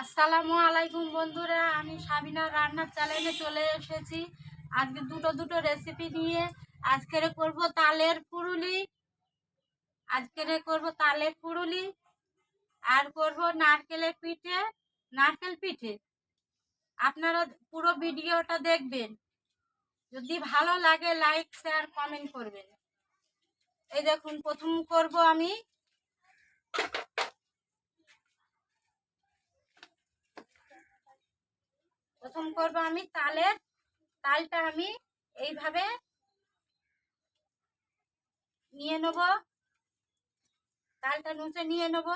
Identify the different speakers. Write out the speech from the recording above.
Speaker 1: আসসালামু আলাইকুম বন্ধুরা, আমি সাবিনার রান্নার চ্যানেলে চলে এসেছি। আজকে দুটো রেসিপি নিয়ে। আজকের করব তালের পুরুলি আর করব নারকেল পিঠে। আপনারা পুরো ভিডিওটা দেখবেন। যদি ভালো লাগে লাইক শেয়ার কমেন্ট করবেন। এই দেখুন, প্রথম করব আমি তালটা আমি এইভাবে নিয়ে নেব। তালটা নুচে নিয়ে নেব।